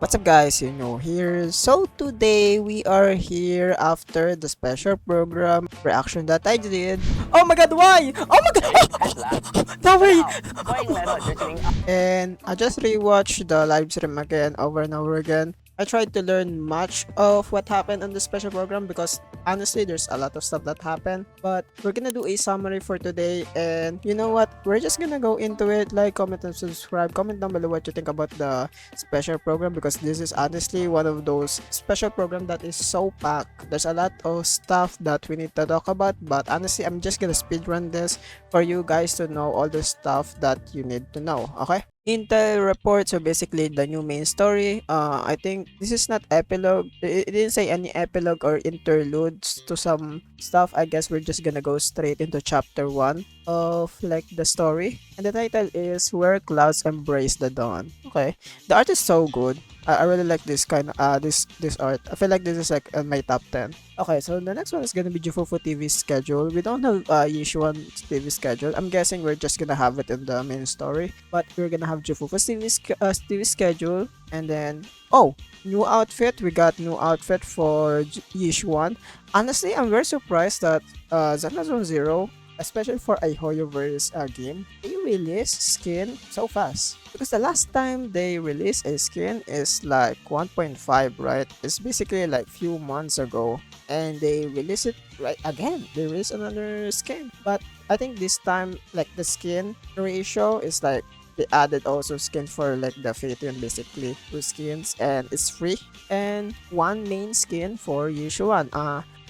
What's up guys, here. So today we are here after the special program reaction that I did. Oh my god, why? Oh my god! No way! And I just rewatched the live stream again over and over again. I tried to learn much of what happened on the special program because honestly there's a lot of stuff that happened. But we're gonna do a summary for today, and you know what? We're just gonna go into it. Like, comment, and subscribe. Comment down below what you think about the special program, because this is honestly one of those special program that is so packed. There's a lot of stuff that we need to talk about, but honestly I'm just gonna speed run this for you guys to know all the stuff that you need to know. Okay, Intel report. So basically the new main story. I think this is not epilogue. It didn't say any epilogue or interludes to some stuff. I guess we're just gonna go straight into chapter 1 of like the story, and the title is Where Clouds Embrace the Dawn. Okay, the art is so good. I really like this kind of this art. I feel like this is like my top 10. Okay, so the next one is gonna be Jufufu TV schedule. We don't have Yishuan TV schedule. I'm guessing we're just gonna have it in the main story, but we're gonna have Jufufu's TV schedule, and then new outfit. We got new outfit for Yishuan. Honestly, I'm very surprised that Zenless Zero, especially for a hoyoverse game, they release skin so fast. Because the last time they released a skin is like 1.5, right? It's basically like few months ago, and they release it right again. They release another skin, but I think this time like the skin ratio is like they added also skin for like the Phaeton, basically two skins, and it's free, and one main skin for Yushuan.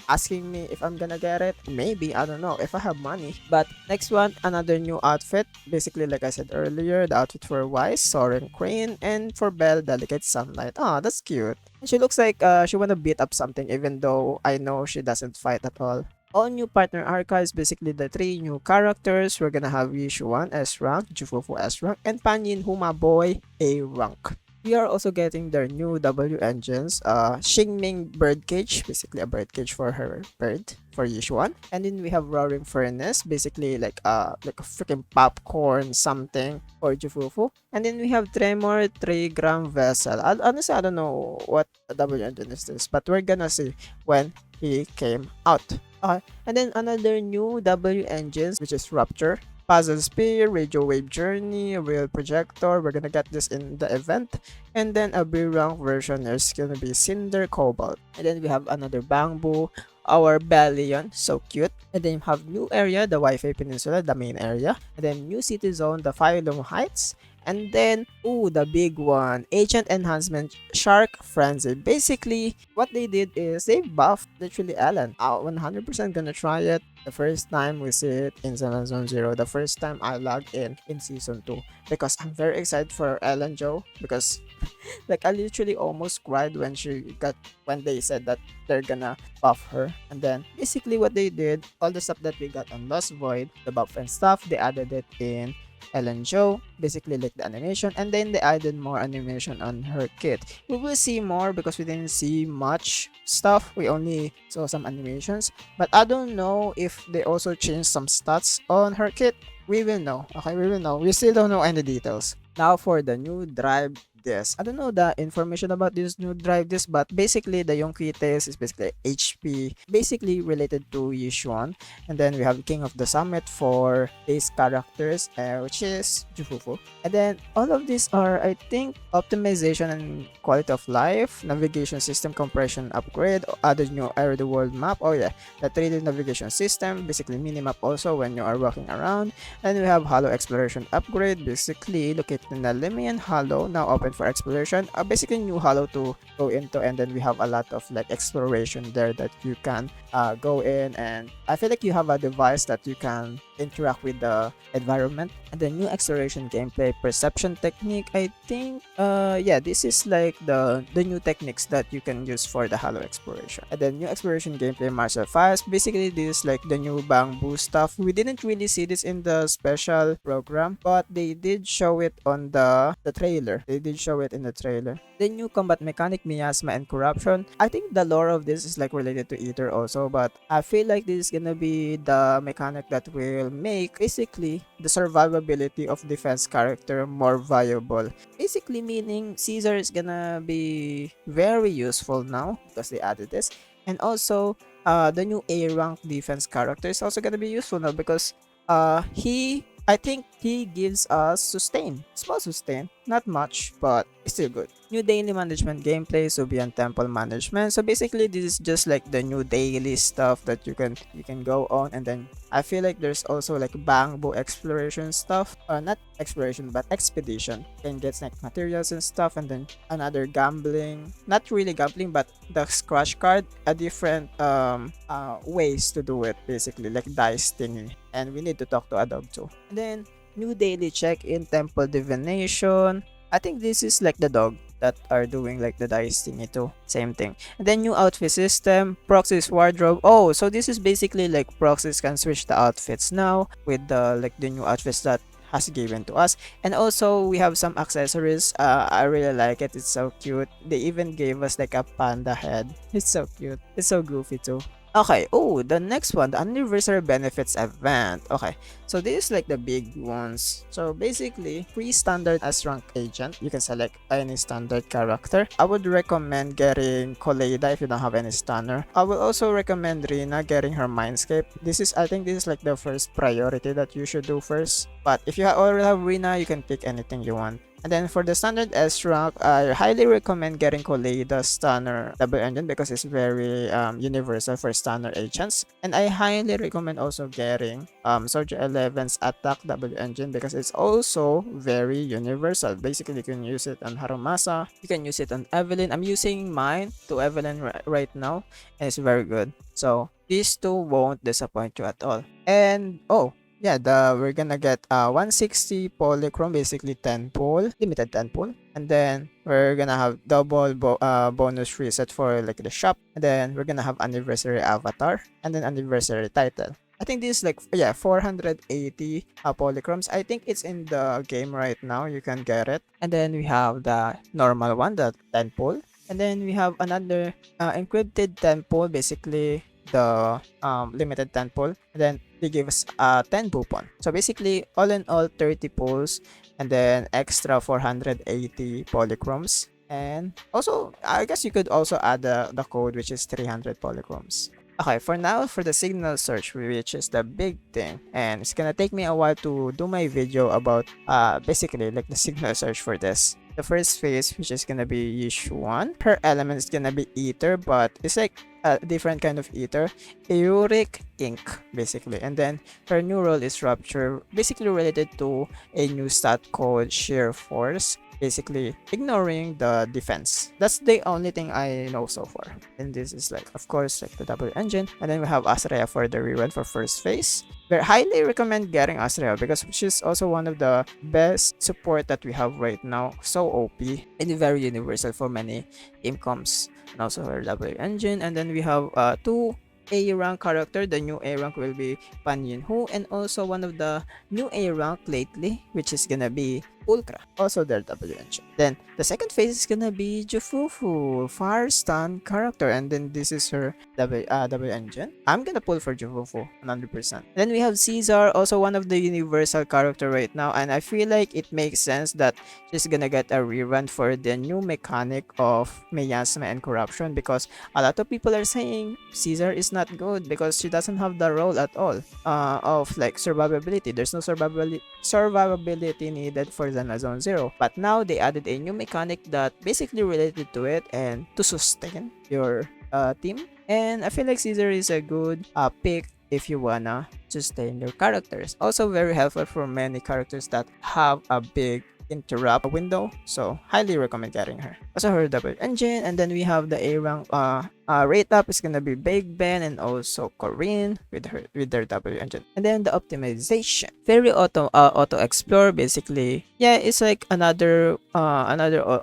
Asking me if I'm gonna get it, maybe, I don't know if I have money. But next one, another new outfit, basically like I said earlier, the outfit for Wise, Soren Crane, and for Belle, Delicate Sunlight. Oh, that's cute. And she looks like she wanna beat up something, even though I know she doesn't fight at all. All new partner archives, basically the three new characters. We're gonna have Yishuan S rank, Jufufu S rank, and Panyin Huma Boy A rank. We are also getting their new W engines, Xingming Birdcage, basically a birdcage for her bird, for Yishuan. And then we have Roaring Furnace, basically like a freaking popcorn something for Jufufu. And then we have Tremor 3-gram vessel. Honestly, I don't know what a W engine is this, but we're gonna see when he came out. And then another new W engines, which is Rupture, Puzzle Spear, Radio Wave Journey, Real Projector. We're gonna get this in the event. And then a B-rank version is gonna be Cinder Cobalt. And then we have another Bamboo, our Bellion, so cute. And then you have new area, the Wi-Fi Peninsula, the main area. And then new city zone, the Firelong Heights. And then, the big one, Agent Enhancement Shark Frenzy. Basically, what they did is they buffed literally Ellen. I'm 100% gonna try it the first time we see it in Zone Zero. The first time I logged in Season 2. Because I'm very excited for Ellen Joe. Because, like, I literally almost cried when they said that they're gonna buff her. And then, basically what they did, all the stuff that we got on Lost Void, the buff and stuff, they added it in Ellen Joe, basically like the animation, and then they added more animation on her kit. We will see more because we didn't see much stuff, we only saw some animations, but I don't know if they also changed some stats on her kit. We will know. Okay, we will know. We still don't know any details. Now for the new drive disc. I don't know the information about this new drive disc, but basically the Yonkites is basically HP, basically related to Yishuan. And then we have King of the Summit for base characters, which is Jufufu. And then all of these are, I think, optimization and quality of life, navigation system compression upgrade, added new area the world map. Oh yeah, the 3D navigation system, basically minimap also when you are walking around. And we have Hollow Exploration upgrade, basically located in the Limian Hollow, now open for exploration. Basically new hollow to go into, and then we have a lot of like exploration there that you can go in, and I feel like you have a device that you can interact with the environment. And the new exploration gameplay perception technique, I think yeah, this is like the new techniques that you can use for the hollow exploration. And then new exploration gameplay martial files, basically this is like the new bamboo stuff. We didn't really see this in the special program, but they did show it on the trailer. They did show it in the trailer. The new combat mechanic, miasma and corruption. I think the lore of this is like related to Ether also, but I feel like this is gonna be the mechanic that will will make basically the survivability of defense character more viable. Basically meaning Caesar is gonna be very useful now because they added this. And also the new A rank defense character is also gonna be useful now because I think he gives us sustain. Small sustain, not much, but it's still good. New daily management gameplay, Subi and temple management. So basically this is just like the new daily stuff that you can go on, and then I feel like there's also like bamboo exploration stuff. Not exploration but expedition. You can get like materials and stuff, and then another gambling. Not really gambling but the scratch card, a different ways to do it basically like dice thingy. And we need to talk to a dog too. And then new daily check-in, temple divination. I think this is like the dog that are doing like the dice thingy too. Same thing. And then new outfit system, proxies wardrobe. Oh, so this is basically like proxies can switch the outfits now with the like the new outfits that has given to us. And also we have some accessories. I really like it. It's so cute. They even gave us like a panda head. It's so cute. It's so goofy too. Okay, oh, the next one, the anniversary benefits event. Okay, so this is like the big ones. So basically, free standard as rank agent. You can select any standard character. I would recommend getting Koleida if you don't have any stunner. I will also recommend Rina getting her Mindscape. I think this is like the first priority that you should do first. But if you already have Rina, you can pick anything you want. And then for the standard S rank, I highly recommend getting Koleida Stunner Double Engine because it's very universal for stunner agents. And I highly recommend also getting Soldier 11's Attack Double Engine because it's also very universal. Basically, you can use it on Harumasa, you can use it on Evelyn. I'm using mine to Evelyn right now, and it's very good. So these two won't disappoint you at all. And oh, yeah, we're gonna get 160 polychrome, basically 10 pull, limited 10 pull, and then we're gonna have double bonus reset for like the shop, and then we're gonna have anniversary avatar, and then anniversary title. I think this is like 480 polychromes. I think it's in the game right now. You can get it, and then we have the normal one, the 10 pull, and then we have another encrypted 10 pull, basically the limited 10 pull, and then they give us 10 coupon. So basically all in all 30 pulls, and then extra 480 polychromes. And also I guess you could also add the code, which is 300 polychromes. Okay, for now, for the signal search, which is the big thing, and it's gonna take me a while to do my video about basically like the signal search for this. The first phase, which is gonna be Yishuan. Her element is gonna be ether, but it's like a different kind of ether, auric ink basically. And then her new role is rupture, basically related to a new stat called sheer force, basically ignoring the defense. That's the only thing I know so far. And this is like, of course, like the double engine. And then we have Asraya for the rerun for first phase. I highly recommend getting Asraya because she's also one of the best support that we have right now. So OP and very universal for many incomes. And also her double engine. And then we have two A rank character. The new A rank will be Pan Yunho, and also one of the new A rank lately, which is gonna be Ultra, also their W engine. Then the second phase is gonna be Jufufu, Fire Stun character, and then this is her W engine. I'm gonna pull for Jufufu 100%. Then we have Caesar, also one of the universal character right now, and I feel like it makes sense that she's gonna get a rerun for the new mechanic of miasma and corruption, because a lot of people are saying Caesar is not good because she doesn't have the role at all of like survivability. There's no survivability needed for Zone 0. But now they added a new mechanic that basically related to it and to sustain your team. And I feel like Caesar is a good pick if you wanna sustain your characters. Also very helpful for many characters that have a big interrupt window, so highly recommend getting her. Also her double engine, and then we have the A rank rate up is gonna be Big Ben and also Corinne with their double engine. And then the optimization, very auto explore, basically. Yeah, it's like another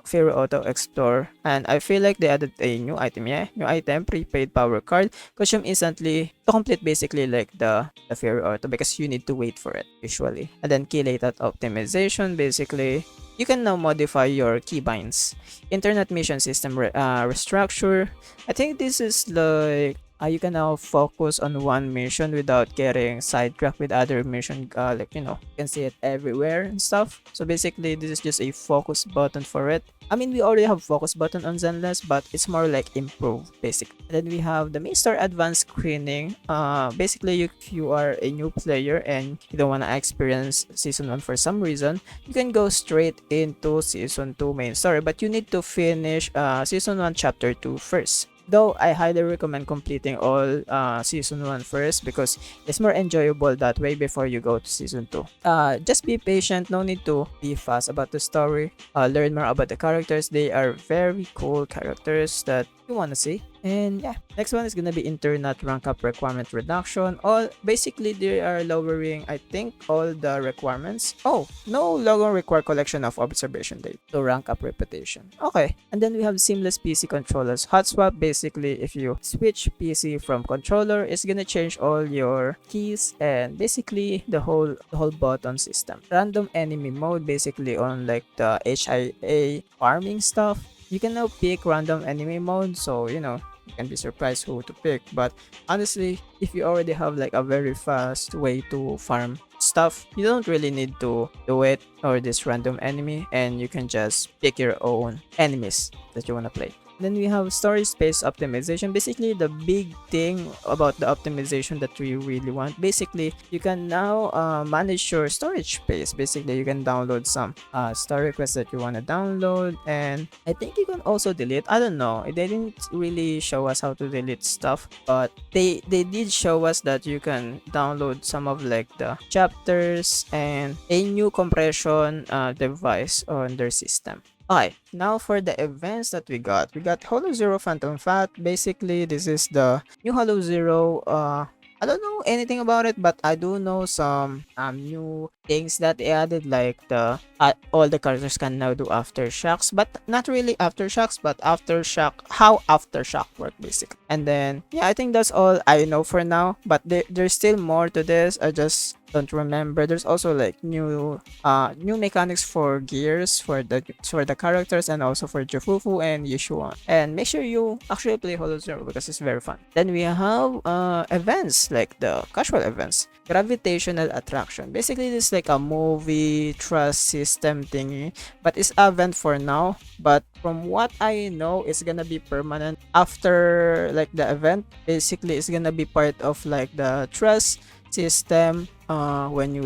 very auto explore, and I feel like they added a new item. Yeah, new item, prepaid power card, consume instantly to complete basically like the fairy auto, because you need to wait for it usually. And then key layout optimization, basically you can now modify your keybinds. Internet mission system restructure. I think this is like you can now focus on one mission without getting sidetracked with other mission. Like you can see it everywhere and stuff. So basically, this is just a focus button for it. I mean, we already have focus button on Zenless, but it's more like improved, basically. And then we have the main star advanced screening. Basically, if you are a new player and you don't want to experience season 1 for some reason, you can go straight into season 2 main story, but you need to finish season 1 chapter 2 first. Though I highly recommend completing all season 1 first because it's more enjoyable that way before you go to season 2. Just be patient, no need to be fast about the story. Learn more about the characters. They are very cool characters that you want to see. And yeah, next one is gonna be internet rank up requirement reduction. All basically they are lowering, I think, all the requirements. Oh, no longer require collection of observation data to rank up reputation. Okay, and then we have seamless PC controllers. Hot swap, basically if you switch PC from controller, it's gonna change all your keys and basically the whole button system. Random enemy mode, basically on like the HIA farming stuff. You can now pick random enemy mode, so you can be surprised who to pick. But honestly, if you already have like a very fast way to farm stuff, you don't really need to do it or this random enemy, and you can just pick your own enemies that you want to play. Then we have storage space optimization. Basically, the big thing about the optimization that we really want. Basically, you can now manage your storage space. Basically, you can download some story requests that you want to download, and I think you can also delete. I don't know. They didn't really show us how to delete stuff, but they did show us that you can download some of like the chapters and a new compression device on their system. Okay, now for the events that we got Holo Zero Phantom Fat. Basically, this is the new Holo Zero. I don't know anything about it, but I do know some new things that they added, like the all the characters can now do aftershocks, but not really aftershocks, but aftershock, how aftershock work basically. And then yeah, I think that's all I know for now, but there's still more to this. I just don't remember. There's also like new mechanics for gears for the characters, and also for Jufufu and Yushuan. And make sure you actually play Holo Zero because it's very fun. Then we have events like the casual events. Gravitational attraction. Basically, this is like a movie trust system thingy, but it's a event for now. But from what I know, it's gonna be permanent after like the event. Basically, it's gonna be part of like the trust system when you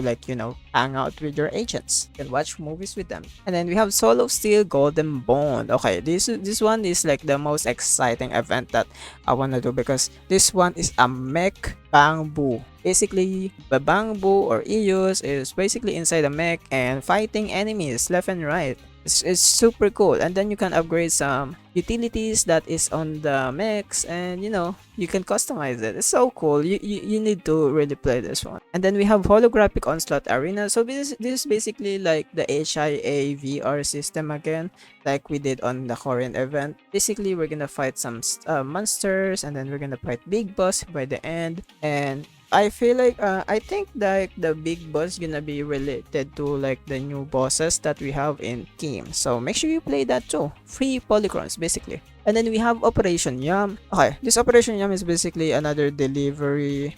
hang out with your agents and watch movies with them. And then we have Solo Steel Golden Bond. Okay, this one is like the most exciting event that I want to do, because this one is a mech bamboo. Basically, the bamboo or Eus is basically inside a mech and fighting enemies left and right. It's super cool, and then you can upgrade some utilities that is on the mechs, and you can customize it. It's so cool. You need to really play this one. And then we have holographic onslaught arena. So this is basically like the HIA VR system again, like we did on the Korean event. Basically, we're gonna fight some monsters, and then we're gonna fight big boss by the end. And I feel like I think that the big boss gonna be related to like the new bosses that we have in Team. So make sure you play that too. Free polychrons basically. And then we have Operation Yum. Okay, this Operation Yum is basically another delivery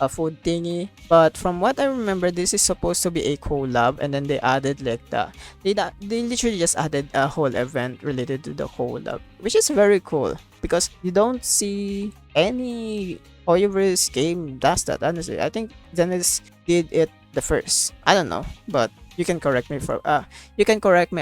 a food thingy, but from what I remember, this is supposed to be a collab, and then they added like they literally just added a whole event related to the collab, which is very cool because you don't see any hoyoverse game does that. Honestly, I think Zenless did it the first. I don't know, but you can correct me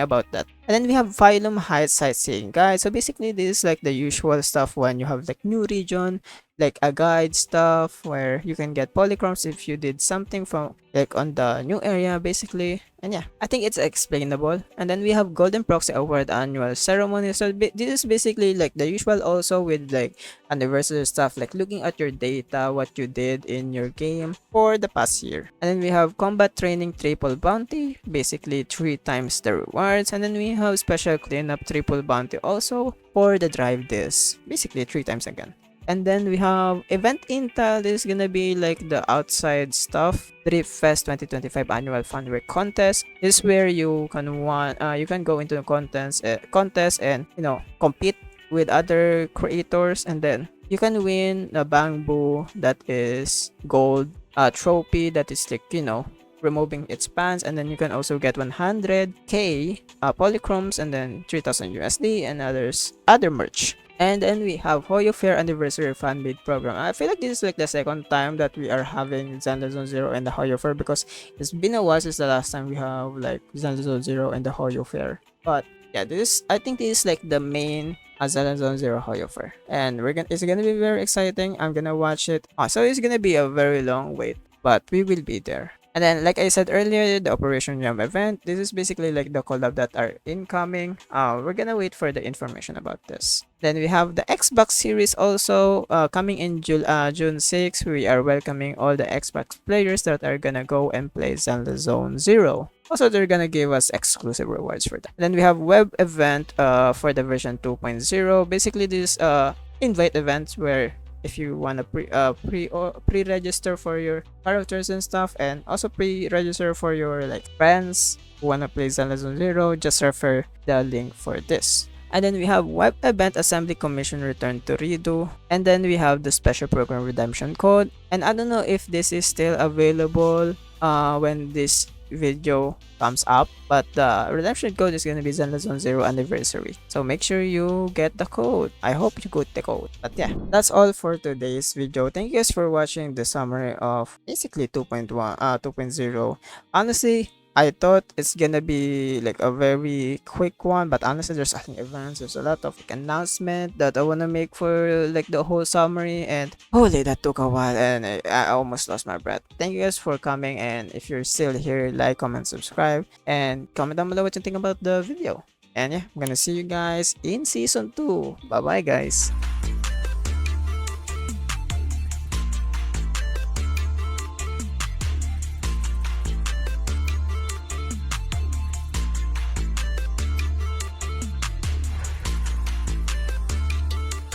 about that. And then we have Phylum Heights Sightseeing Guide. So basically, this is like the usual stuff when you have like new region, like a guide stuff where you can get polychromes if you did something from like on the new area basically. And yeah, I think it's explainable. And then we have Golden Proxy Award Annual Ceremony. So this is basically like the usual, also with like anniversary stuff, like looking at your data, what you did in your game for the past year. And then we have Combat Training Triple Bounty, basically 3 times the rewards. And then we have Special Cleanup Triple Bounty also for the drive disc, basically 3 times again. And then we have Event Intel. This is gonna be like the outside stuff. Drift Fest 2025 Annual Fundraise Contest. This is where you can go into the contest and compete with other creators, and then you can win a bamboo that is gold, a trophy that is like, removing its pants, and then you can also get 100k polychromes, and then 3000 USD and other merch. And then we have Hoyare Anniversary fan made program. I feel like this is like the second time that we are having Zenless Zone Zero and the Hoyoverse, because it's been a while since the last time we have like Zenless Zone Zero and the Hoyoverse. But yeah, I think this is like the main Zenless Zone Zero Hoyoverse, and it's gonna be very exciting. I'm gonna watch it. So it's gonna be a very long wait, but we will be there. And then, like I said earlier, the Operation Yum event, this is basically like the collab that are incoming. We're gonna wait for the information about this. Then we have the Xbox Series also coming in June 6. We are welcoming all the Xbox players that are gonna go and play Zenless Zone Zero. Also, they're gonna give us exclusive rewards for that. Then we have web event for the version 2.0. Basically, this invite events where if you want to pre-register for your characters and stuff, and also pre-register for your like friends who want to play Zenless Zone Zero, just refer the link for this. And then we have web event assembly commission return to redo, and then we have the special program redemption code. And I don't know if this is still available when this video comes up, but the redemption code is gonna be Zenless Zone Zero Anniversary, so make sure you get the code. I hope you got the code. But yeah, that's all for today's video. Thank you guys for watching the summary of basically 2.0. Honestly, I thought it's gonna be like a very quick one, but honestly, there's other events. There's a lot of like, announcement that I wanna make for like the whole summary, and holy, that took a while, and I almost lost my breath. Thank you guys for coming, and if you're still here, like, comment, subscribe, and comment down below what you think about the video. And yeah, I'm gonna see you guys in season 2. Bye bye, guys.